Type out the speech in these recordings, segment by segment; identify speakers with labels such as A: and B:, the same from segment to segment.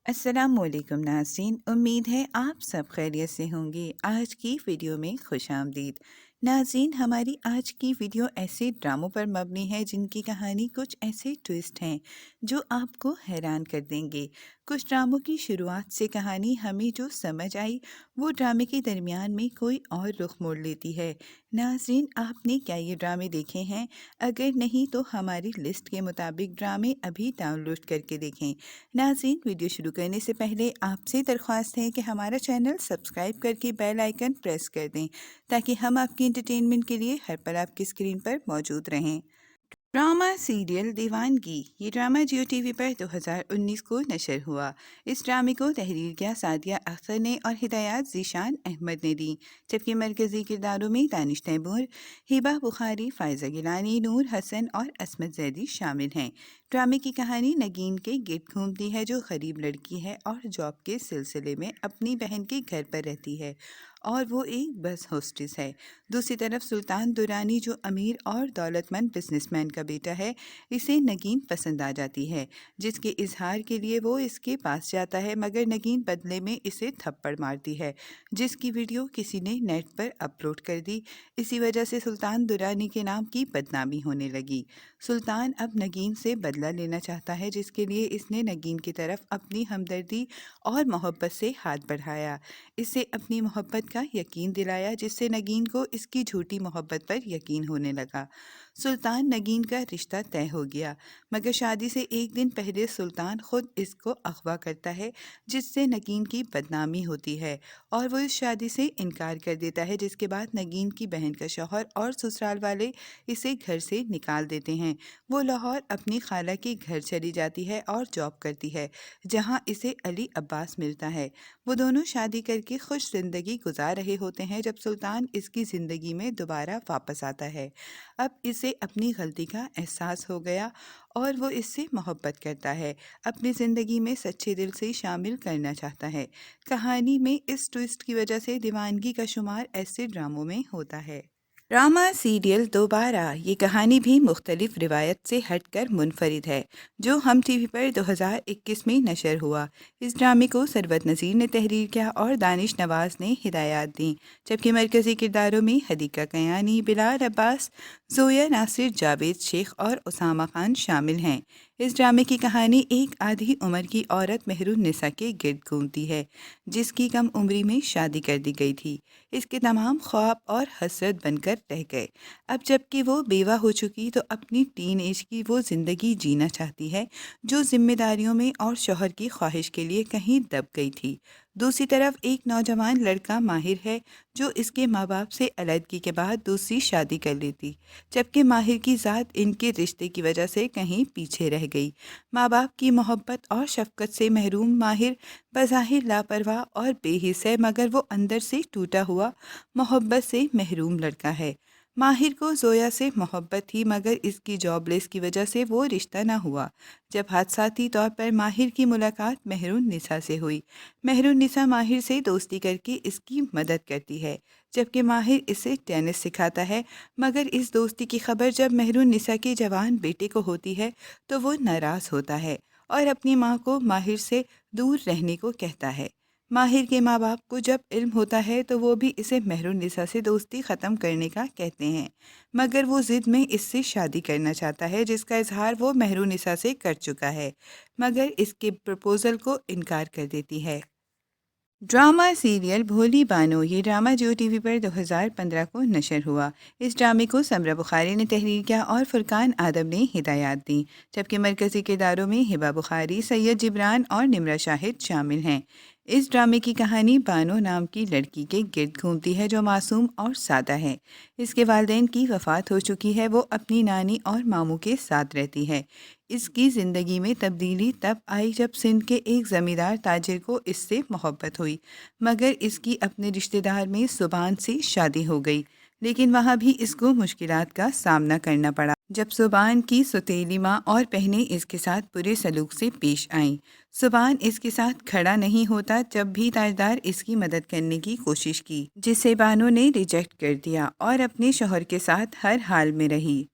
A: السلام علیکم ناظرین، امید ہے آپ سب خیریت سے ہوں گے۔ آج کی ویڈیو میں خوش آمدید۔ ناظرین، ہماری آج کی ویڈیو ایسے ڈراموں پر مبنی ہے جن کی کہانی کچھ ایسے ٹویسٹ ہیں جو آپ کو حیران کر دیں گے۔ کچھ ڈراموں کی شروعات سے کہانی ہمیں جو سمجھ آئی وہ ڈرامے کے درمیان میں کوئی اور رخ موڑ لیتی ہے۔ ناظرین، آپ نے کیا یہ ڈرامے دیکھے ہیں؟ اگر نہیں تو ہماری لسٹ کے مطابق ڈرامے ابھی ڈاؤن لوڈ کر کے دیکھیں۔ ناظرین، ویڈیو شروع کرنے سے پہلے آپ سے درخواست ہے کہ ہمارا چینل سبسکرائب کر کے بیل آئیکن پریس کر دیں تاکہ ہم آپ کی انٹرٹینمنٹ کے لیے ہر پل آپ کی اسکرین پر موجود رہیں۔ ڈرامہ سیریل دیوانگی، یہ ڈرامہ جیو ٹی وی پر 2019 کو نشر ہوا۔ اس ڈرامے کو تحریر کیا سعدیہ اختر نے اور ہدایات ذیشان احمد نے دی، جبکہ مرکزی کرداروں میں دانش تیمور، ہبہ بخاری، فائزہ گیلانی، نور حسن اور عصمت زیدی شامل ہیں۔ ڈرامے کی کہانی نگین کے گرد گھومتی ہے جو غریب لڑکی ہے اور جاب کے سلسلے میں اپنی بہن کے گھر پر رہتی ہے اور وہ ایک بس ہوسٹس ہے۔ دوسری طرف سلطان درانی جو امیر اور دولت مند بزنس مین کا بیٹا ہے، اسے نگین پسند آ جاتی ہے، جس کے اظہار کے لیے وہ اس کے پاس جاتا ہے، مگر نگین بدلے میں اسے تھپڑ مارتی ہے، جس کی ویڈیو کسی نے نیٹ پر اپلوڈ کر دی۔ اسی وجہ سے سلطان درانی کے نام کی بدنامی ہونے لگی۔ سلطان اب نگین سے بدلہ لینا چاہتا ہے، جس کے لیے اس نے نگین کی طرف اپنی ہمدردی اور محبت سے ہاتھ بڑھایا، اسے اپنی محبت کا یقین دلایا، جس سے نگین کو اس کی جھوٹی محبت پر یقین ہونے لگا۔ سلطان نگین کا رشتہ طے ہو گیا، مگر شادی سے ایک دن پہلے سلطان خود اس کو اغوا کرتا ہے، جس سے نگین کی بدنامی ہوتی ہے اور وہ اس شادی سے انکار کر دیتا ہے، جس کے بعد نگین کی بہن کا شوہر اور سسرال والے اسے گھر سے نکال دیتے ہیں۔ وہ لاہور اپنی خالہ کے گھر چلی جاتی ہے اور جاب کرتی ہے، جہاں اسے علی عباس ملتا ہے۔ وہ دونوں شادی کر کے خوش زندگی گزار رہے ہوتے ہیں جب سلطان اس کی زندگی میں دوبارہ واپس آتا ہے۔ اب اسے اپنی غلطی کا احساس ہو گیا اور وہ اس سے محبت کرتا ہے، اپنی زندگی میں سچے دل سے شامل کرنا چاہتا ہے۔ کہانی میں اس ٹویسٹ کی وجہ سے دیوانگی کا شمار ایسے ڈراموں میں ہوتا ہے۔ ڈرامہ سیریل دوبارہ، یہ کہانی بھی مختلف روایت سے ہٹ کر منفرد ہے، جو ہم ٹی وی پر 2021 میں نشر ہوا۔ اس ڈرامے کو ثروت نذیر نے تحریر کیا اور دانش نواز نے ہدایات دیں، جبکہ مرکزی کرداروں میں حدیقہ کیانی، بلال عباس، زویا ناصر، جاوید شیخ اور اسامہ خان شامل ہیں۔ اس ڈرامے کی کہانی ایک آدھی عمر کی عورت مہرالنساء کے گرد گھومتی ہے، جس کی کم عمری میں شادی کر دی گئی تھی۔ اس کے تمام خواب اور حسرت بن کر رہ گئے۔ اب جب کہ وہ بیوہ ہو چکی تو اپنی ٹین ایج کی وہ زندگی جینا چاہتی ہے جو ذمہ داریوں میں اور شوہر کی خواہش کے لیے کہیں دب گئی تھی۔ دوسری طرف ایک نوجوان لڑکا ماہر ہے جو اس کے ماں باپ سے علیحدگی کے بعد دوسری شادی کر لیتی، جبکہ ماہر کی ذات ان کے رشتے کی وجہ سے کہیں پیچھے رہ گئی۔ ماں باپ کی محبت اور شفقت سے محروم ماہر بظاہر لاپرواہ اور بے حس ہے، مگر وہ اندر سے ٹوٹا ہوا محبت سے محروم لڑکا ہے۔ ماہر کو زویا سے محبت تھی، مگر اس کی جاب لیس کی وجہ سے وہ رشتہ نہ ہوا۔ جب حادثاتی طور پر ماہر کی ملاقات مہرالنساء سے ہوئی، مہرالنساء ماہر سے دوستی کر کے اس کی مدد کرتی ہے، جبکہ ماہر اسے ٹینس سکھاتا ہے، مگر اس دوستی کی خبر جب مہرالنساء کے جوان بیٹے کو ہوتی ہے تو وہ ناراض ہوتا ہے اور اپنی ماں کو ماہر سے دور رہنے کو کہتا ہے۔ ماہر کے ماں باپ کو جب علم ہوتا ہے تو وہ بھی اسے مہرالنساء سے دوستی ختم کرنے کا کہتے ہیں، مگر وہ ضد میں اس سے شادی کرنا چاہتا ہے، جس کا اظہار وہ مہرالنساء سے کر چکا ہے، مگر اس کے پرپوزل کو انکار کر دیتی ہے۔ ڈرامہ سیریل بھولی بانو، یہ ڈرامہ جیو ٹی وی پر 2015 کو نشر ہوا۔ اس ڈرامے کو سمرہ بخاری نے تحریر کیا اور فرقان آدم نے ہدایات دیں، جبکہ مرکزی کرداروں میں ہبہ بخاری، سید جبران اور نمرہ شاہد شامل ہیں۔ اس ڈرامے کی کہانی بانو نام کی لڑکی کے گرد گھومتی ہے جو معصوم اور سادہ ہے۔ اس کے والدین کی وفات ہو چکی ہے، وہ اپنی نانی اور ماموں کے ساتھ رہتی ہے۔ اس کی زندگی میں تبدیلی تب آئی جب سندھ کے ایک زمیندار تاجر کو اس سے محبت ہوئی، مگر اس کی اپنے رشتہ دار میں سبحان سے شادی ہو گئی، لیکن وہاں بھی اس کو مشکلات کا سامنا کرنا پڑا جب سبحان کی سوتیلی ماں اور بہنیں اس کے ساتھ برے سلوک سے پیش آئیں۔ سبحان اس کے ساتھ کھڑا نہیں ہوتا جب بھی تاجدار اس کی مدد کرنے کی کوشش کی، جسے بانو نے ریجیکٹ کر دیا اور اپنے شوہر کے ساتھ ہر حال میں رہی۔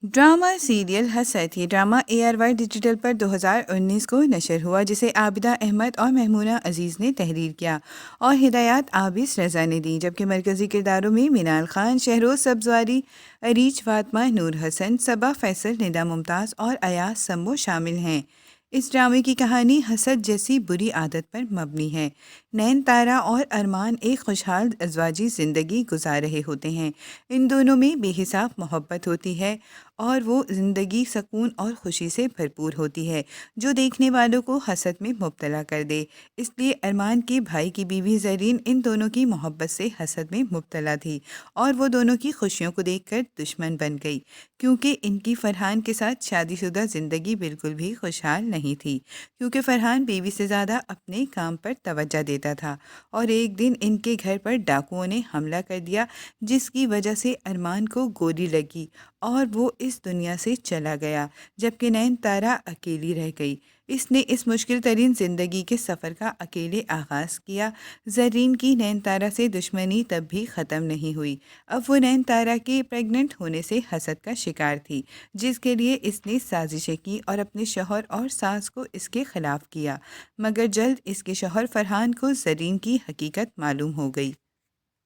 A: ड्रामा सीरियल हसरत ये ड्रामा ARY डिजिटल पर 2019 को नशर हुआ, जिसे आबिदा अहमद और महमूना अजीज़ ने तहरीर किया और हिदायत आबिस रज़ा ने दी, जबकि मरकज़ी किरदारों में मिनाल खान, शहरोज सब्जवारी, अरीज फातमा, नूर हसन, सबा फैसल, निदा मुमताज़ और अयाज सम्मो शामिल हैं। इस ड्रामे की कहानी हसद जैसी बुरी आदत पर मबनी है। नैन तारा और अरमान एक खुशहाल अज़वाजी ज़िंदगी गुजार रहे होते हैं। इन दोनों में बेहिसाब मोहब्बत होती है और वो ज़िंदगी सकून और खुशी से भरपूर होती है, जो देखने वालों को हसद में मुब्तला कर दे। इसलिए अरमान के भाई की बीवी ज़रीन इन दोनों की मोहब्बत से हसद में मुब्तला थी और वो दोनों की खुशियों को देखकर दुश्मन बन गई, क्योंकि इनकी फरहान के साथ शादीशुदा ज़िंदगी बिल्कुल भी खुशहाल नहीं थी, क्योंकि फरहान बीवी से ज़्यादा अपने काम पर तवज्जो देता था। और एक दिन इनके घर पर डाकुओं ने हमला कर दिया, जिसकी वजह से अरमान को गोली लगी और वो इस दुनिया से चला गया, जबकि नैन तारा अकेली रह गई। इसने इस मुश्किल तरीन ज़िंदगी के सफ़र का अकेले आगाज़ किया। ज़रीन की नैन तारा से दुश्मनी तब भी ख़त्म नहीं हुई। अब वो नैन तारा के प्रेग्नेंट होने से हसद का शिकार थी, जिसके लिए इसने साजिशें की और अपने शौहर और सास को इसके ख़िलाफ़ किया, मगर जल्द इसके शौहर फरहान को ज़रीन की हकीकत मालूम हो गई।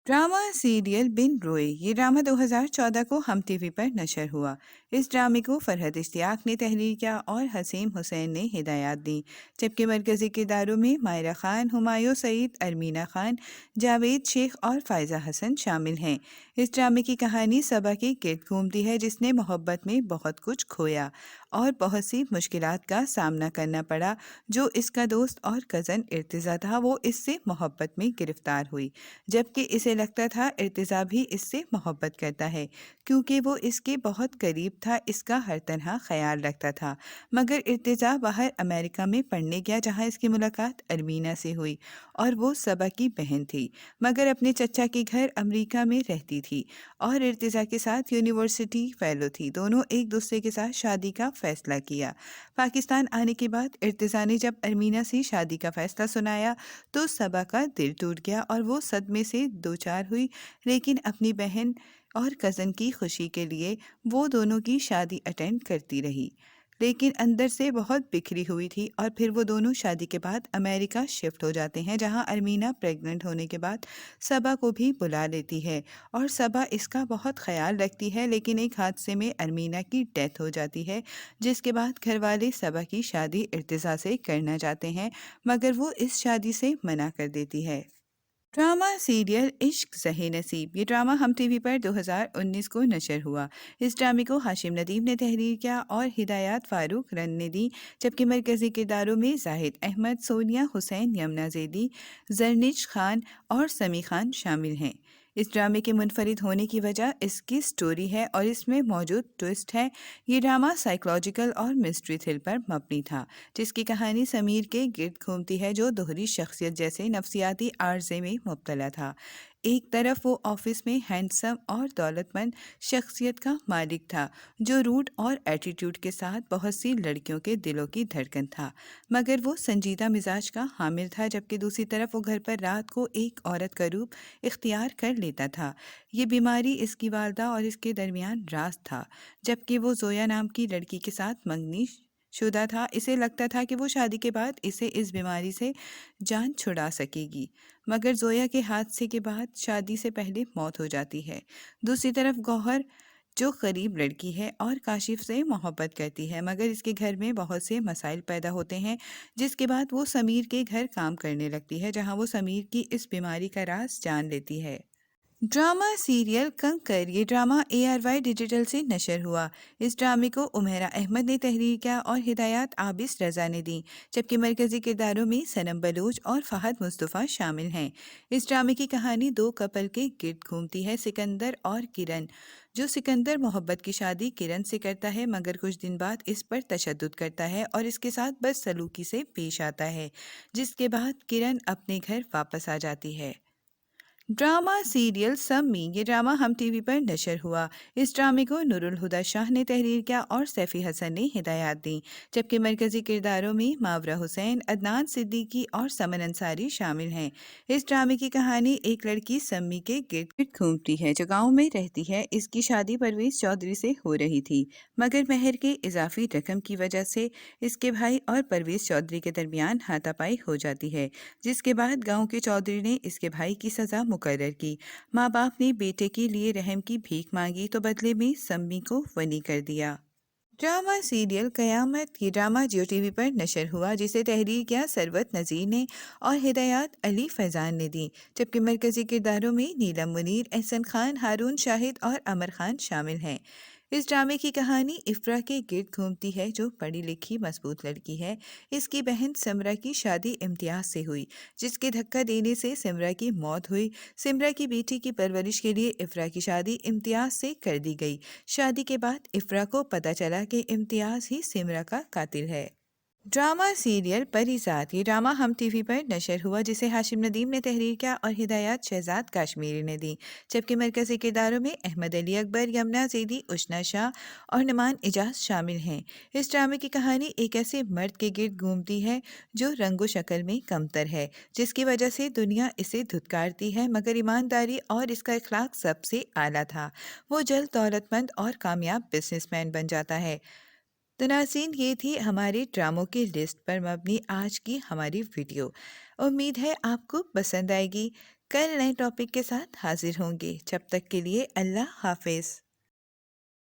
A: ड्रामा सीरियल बिन रोए ये ड्रामा 2014 को हम टीवी पर नशर हुआ। इस ड्रामे को फरहत इश्तियाक ने तहरीर किया और हसीम हुसैन ने हिदायत दी, जबकि मरकज़ी किरदारों में मायरा खान, हुमायूं सईद, अरमीना खान, जावेद शेख और फायजा हसन शामिल हैं। इस ड्रामे की कहानी सबा के गिर्द घूमती है, जिसने मोहब्बत में बहुत कुछ खोया और बहुत सी मुश्किलात का सामना करना पड़ा। जो इसका दोस्त और कज़न इर्तिज़ा था, वो इससे मोहब्बत में गिरफ्तार हुई, जबकि इसे लगता था इर्तिज़ा भी इससे मोहब्बत करता है, क्योंकि वो इसके बहुत करीब था, इसका हर तरह ख्याल रखता था। मगर इर्तिज़ा बाहर अमेरिका में पढ़ने गया, जहाँ इसकी मुलाकात अरमीना से हुई और वो सबा की बहन थी, मगर अपने चचा के घर अमेरिका में रहती थी और इर्तिज़ा के साथ यूनिवर्सिटी फेलो थी। दोनों एक दूसरे के साथ शादी का फ़ैसला किया। पाकिस्तान आने के बाद इर्तिज़ा ने जब अरमीना से शादी का फ़ैसला सुनाया, तो सबा का दिल टूट गया और वो सदमे से दो चार हुई, लेकिन अपनी बहन और कज़न की खुशी के लिए वो दोनों की शादी अटेंड करती रही, लेकिन अंदर से बहुत बिखरी हुई थी। और फिर वो दोनों शादी के बाद अमेरिका शिफ्ट हो जाते हैं, जहां अरमीना प्रेग्नेंट होने के बाद सबा को भी बुला लेती है और सबा इसका बहुत ख्याल रखती है, लेकिन एक हादसे में अरमीना की डेथ हो जाती है, जिसके बाद घर वाले सबा की शादी इर्तिज़ा से करना चाहते हैं, मगर वो इस शादी से मना कर देती है। ड्रामा सीरियल इश्क ज़हे नसीब ये ड्रामा हम टीवी पर 2019 को नशर हुआ। इस ड्रामे को हाशिम नदीम ने तहरीर किया और हिदायत फ़ारूक रन ने दी, जबकि मरकज़ी किरदारों में जाहिद अहमद, सोनिया हुसैन, यमुना ज़ैदी, जरनिश खान और समी खान शामिल हैं। इस ड्रामे के मुनफरिद होने की वजह इसकी स्टोरी है और इसमें मौजूद ट्विस्ट है। ये ड्रामा साइकोलॉजिकल और मिस्ट्री थ्रिल पर मबनी था, जिसकी कहानी समीर के गिर्द घूमती है, जो दोहरी शख्सियत जैसे नफसियाती आर्जे में मुब्तला था। एक तरफ वो ऑफिस में हैंडसम और दौलतमंद शख्सियत का मालिक था, जो रूट और एटीट्यूड के साथ बहुत सी लड़कियों के दिलों की धड़कन था, मगर वो संजीदा मिजाज का हामिल था। जबकि दूसरी तरफ वो घर पर रात को एक औरत का रूप इख्तियार कर लेता था। ये बीमारी इसकी वालदा और इसके दरमियान राज था, जबकि वो जोया नाम की लड़की के साथ मंगनी शुदा था। इसे लगता था कि वो शादी के बाद इसे इस बीमारी से जान छुड़ा सकेगी, मगर जोया के हादसे के बाद शादी से पहले मौत हो जाती है। दूसरी तरफ गौहर, जो गरीब लड़की है और काशिफ से मोहब्बत करती है, मगर इसके घर में बहुत से मसाइल पैदा होते हैं, जिसके बाद वो समीर के घर काम करने लगती है, जहां वो समीर की इस बीमारी का राज जान लेती है। ड्रामा सीरियल कंकर ये ड्रामा ARY डिजिटल से नशर हुआ। इस ड्रामे को उमेरा अहमद ने तहरीर किया और हिदायत आबिस रज़ा ने दी, जबकि मरकज़ी किरदारों में सनम बलूच और फहद मुस्तफ़ा शामिल हैं। इस ड्रामे की कहानी दो कपल के गिर्द घूमती है, सिकंदर और किरण। जो सिकंदर मोहब्बत की शादी किरण से करता है, मगर कुछ दिन बाद इस पर तशद्दुद करता है और इसके साथ बदसलूकी से पेश आता है, जिसके बाद किरण अपने घर वापस आ जाती है। ड्रामा सीरियल सम्मी ये ड्रामा हम टीवी पर नशर हुआ। इस ड्रामे को नूरुल हुदा शाह ने तहरीर किया और सैफी हसन ने हिदायत दी, जबकि मरकजी किरदारों में मावरा हुसैन, अदनान सिद्दीकी और समन अंसारी शामिल हैं। इस ड्रामे की कहानी एक लड़की सम्मी के गिर्द गिर्द घूमती है जो गांव में रहती है। इसकी शादी परवेज चौधरी से हो रही थी, मगर महर के इजाफी रकम की वजह से इसके भाई और परवेज चौधरी के दरमियान हाथापाई हो जाती है, जिसके बाद गांव के चौधरी ने इसके भाई की सजा मुकर्रर की। माँ बाप ने बेटे के लिए रहम की भीख मांगी तो बदले में सम्मी को वली कर दिया। ड्रामा सीरियल कयामत ये ड्रामा जियो टीवी पर नशर हुआ, जिसे तहरीर किया सरवत नज़ीर ने और हिदायत अली फैजान ने दी, जबकि मरकजी किरदारों में नीलम मुनीर, एहसन खान, हारून शाहिद और अमर खान शामिल हैं। इस ड्रामे की कहानी इफ्रा के गिर्द घूमती है जो पढ़ी लिखी मजबूत लड़की है। इसकी बहन सिमरा की शादी इम्तियाज से हुई, जिसके धक्का देने से सिमरा की मौत हुई। सिमरा की बेटी की परवरिश के लिए इफ्रा की शादी इम्तियाज से कर दी गई। शादी के बाद इफ्रा को पता चला कि इम्तियाज ही सिमरा का कातिल है। ड्रामा सीरियल परिजात ये ड्रामा हम टीवी पर नशर हुआ, जिसे हाशिम नदीम ने तहरीर किया और हिदायत शहजाद काश्मीरी ने दी, जबकि मरकजी किरदारों में अहमद अली अकबर, यमुना ज़ैदी, उशना शाह और नमान इजाज शामिल हैं। इस ड्रामे की कहानी एक ऐसे मर्द के गिर्द घूमती है जो रंगो शक्ल में कमतर है, जिसकी वजह से दुनिया इसे धुतकारती है, मगर ईमानदारी और इसका अखलाक सबसे आला था। वो जल्द दौलतमंद और कामयाब बिजनेसमैन बन जाता है। तो नाज़रीन, ये थी हमारे ड्रामों की लिस्ट पर मबनी आज की हमारी वीडियो। उम्मीद है आपको पसंद आएगी। कल नए टॉपिक के साथ हाजिर होंगे। जब तक के लिए अल्लाह हाफिज़।